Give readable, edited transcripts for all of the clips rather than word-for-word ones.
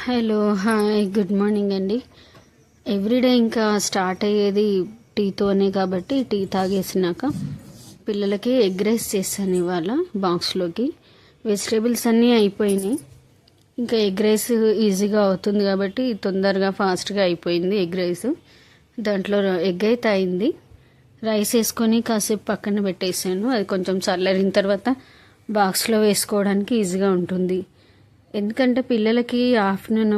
Hello hi good morning అండి. Everyday ఇంకా start అయ్యేది టీతోనే కాబట్టి టీ తాగేసినాక పిల్లలకి ఎగ్ రైస్ చేశాను ఇవాళ బాక్స్లోకి. వెజిటేబుల్స్ అన్నీ అయిపోయినాయి. ఇంకా ఎగ్ రైస్ ఈజీగా అవుతుంది కాబట్టి తొందరగా ఫాస్ట్గా అయిపోయింది ఎగ్ రైస్. దాంట్లో ఎగ్ అయితే అయింది. రైస్ వేసుకొని కాసేపు పక్కన పెట్టేసాను. అది కొంచెం చల్లారిన తర్వాత బాక్స్లో వేసుకోవడానికి ఈజీగా ఉంటుంది. ఎందుకంటే పిల్లలకి ఆఫ్టర్నూన్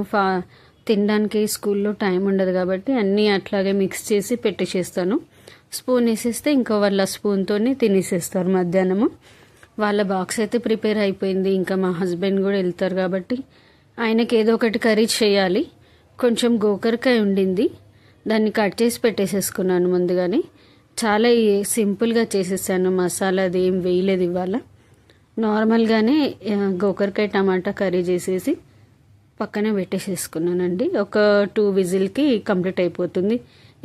తినడానికి స్కూల్లో టైం ఉండదు కాబట్టి అన్నీ అట్లాగే మిక్స్ చేసి పెట్టేసేస్తాను. స్పూన్ వేసేస్తే ఇంకో వాళ్ళ స్పూన్తోనే తినేసేస్తారు మధ్యాహ్నము. వాళ్ళ బాక్స్ అయితే ప్రిపేర్ అయిపోయింది. ఇంకా మా హస్బెండ్ కూడా వెళ్తారు కాబట్టి ఆయనకి ఏదో ఒకటి కర్రీ చేయాలి. కొంచెం గోకరకాయ ఉండింది, దాన్ని కట్ చేసి పెట్టేసేసుకున్నాను ముందుగానే. చాలా సింపుల్గా చేసేసాను, మసాలా అది ఏం వేయలేదు ఇవాళ. నార్మల్గానే గోకరకాయ టమాటా కర్రీ చేసేసి పక్కనే పెట్టేసేసుకున్నానండి. ఒక 2 విజిల్కి కంప్లీట్ అయిపోతుంది.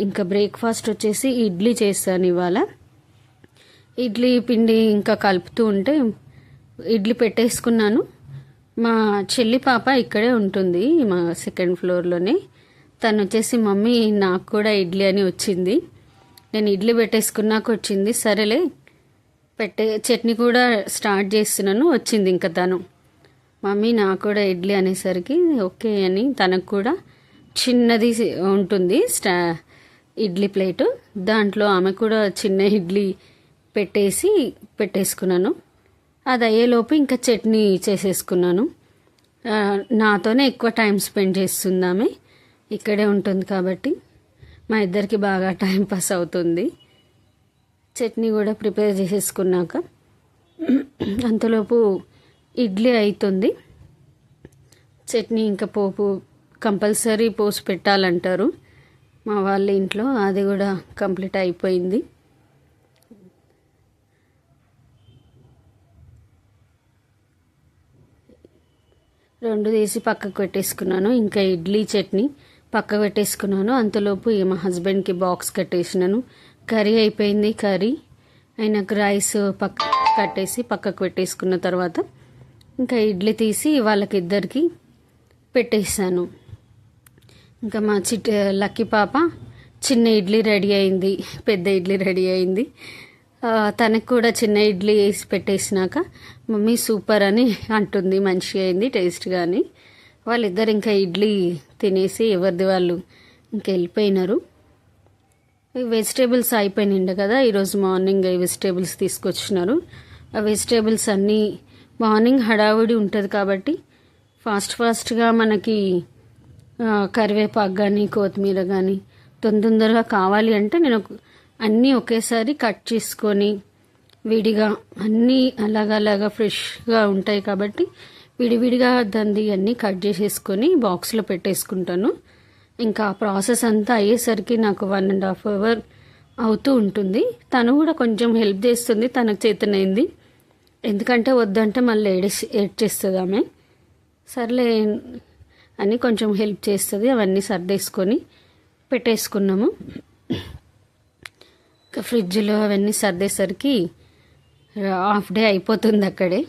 ఇంకా బ్రేక్ఫాస్ట్ వచ్చేసి ఇడ్లీ చేస్తాను ఇవాళ. ఇడ్లీ పిండి ఇంకా కలుపుతూ ఉంటే ఇడ్లీ పెట్టేసుకున్నాను. మా చెల్లి పాప ఇక్కడే ఉంటుంది, మా సెకండ్ ఫ్లోర్లోనే. తను వచ్చేసి మమ్మీ నాకు కూడా ఇడ్లీ అని వచ్చింది. నేను ఇడ్లీ పెట్టేసుకున్నాక వచ్చింది. సరేలే చట్నీ కూడా స్టార్ట్ చేస్తున్నాను వచ్చింది. ఇంకా తను మమ్మీ నాకు కూడా ఇడ్లీ అనేసరికి ఓకే అని తనకు కూడా చిన్నది ఉంటుంది ఇడ్లీ ప్లేటు, దాంట్లో ఆమె కూడా చిన్న ఇడ్లీ పెట్టేసుకున్నాను. అది అయ్యేలోపు ఇంకా చట్నీ చేసేసుకున్నాను. నాతోనే ఎక్కువ టైం స్పెండ్ చేస్తుంది ఆమె, ఇక్కడే ఉంటుంది కాబట్టి మా ఇద్దరికి బాగా టైం పాస్ అవుతుంది. చట్నీ కూడా ప్రిపేర్ చేసేసుకున్నాక అంతలోపు ఇడ్లీ అవుతుంది. చట్నీ ఇంకా పోపు కంపల్సరీ పోసి పెట్టాలంటారు మా వాళ్ళ ఇంట్లో, అది కూడా కంప్లీట్ అయిపోయింది. రెండు తీసి పక్కకు పెట్టేసుకున్నాను. ఇంకా ఇడ్లీ చట్నీ పక్కకు పెట్టేసుకున్నాను. అంతలోపు మా హస్బెండ్కి బాక్స్ కట్టేసినాను. కర్రీ అయిపోయింది. కర్రీ అయినాక రైస్ కట్టేసి పక్కకు పెట్టేసుకున్న తర్వాత ఇంకా ఇడ్లీ తీసి వాళ్ళకిద్దరికి పెట్టేసాను. ఇంకా మా లక్కీ పాప చిన్న ఇడ్లీ రెడీ అయింది, పెద్ద ఇడ్లీ రెడీ అయింది. తనకు కూడా చిన్న ఇడ్లీ వేసి పెట్టేసినాక మమ్మీ సూపర్ అని అంటుంది, మంచిగా అయింది టేస్ట్ కానీ. వాళ్ళిద్దరు ఇంకా ఇడ్లీ తినేసి ఎవరిది వాళ్ళు ఇంకా వెళ్ళిపోయినారు. వెజిటేబుల్స్ అయిపోయినాయి కదా, ఈరోజు మార్నింగ్ వెజిటేబుల్స్ తీసుకొచ్చినారు. ఆ వెజిటేబుల్స్ అన్నీ మార్నింగ్ హడావుడి ఉంటుంది కాబట్టి ఫాస్ట్గా మనకి కరివేపాకు కానీ కొత్తిమీర కానీ తొందరగా కావాలి అంటే నేను అన్నీ ఒకేసారి కట్ చేసుకొని విడిగా అన్నీ అలాగా ఫ్రెష్గా ఉంటాయి కాబట్టి విడివిడిగా దాన్ని అన్నీ కట్ చేసేసుకొని బాక్స్లో పెట్టేసుకుంటాను. ఇంకా ప్రాసెస్ అంతా అయ్యేసరికి నాకు 1.5 అవర్ అవుతూ ఉంటుంది. తను కూడా కొంచెం హెల్ప్ చేస్తుంది, తనకు చేతనైంది. ఎందుకంటే వద్దంటే మళ్ళీ ఏడ్చేస్తుంది ఆమె. సర్లే అని కొంచెం హెల్ప్ చేస్తుంది. అవన్నీ సర్దేసుకొని పెట్టేసుకున్నాము. ఇంకా ఫ్రిడ్జ్లో అవన్నీ సర్దేసరికి హాఫ్ డే అయిపోతుంది అక్కడే.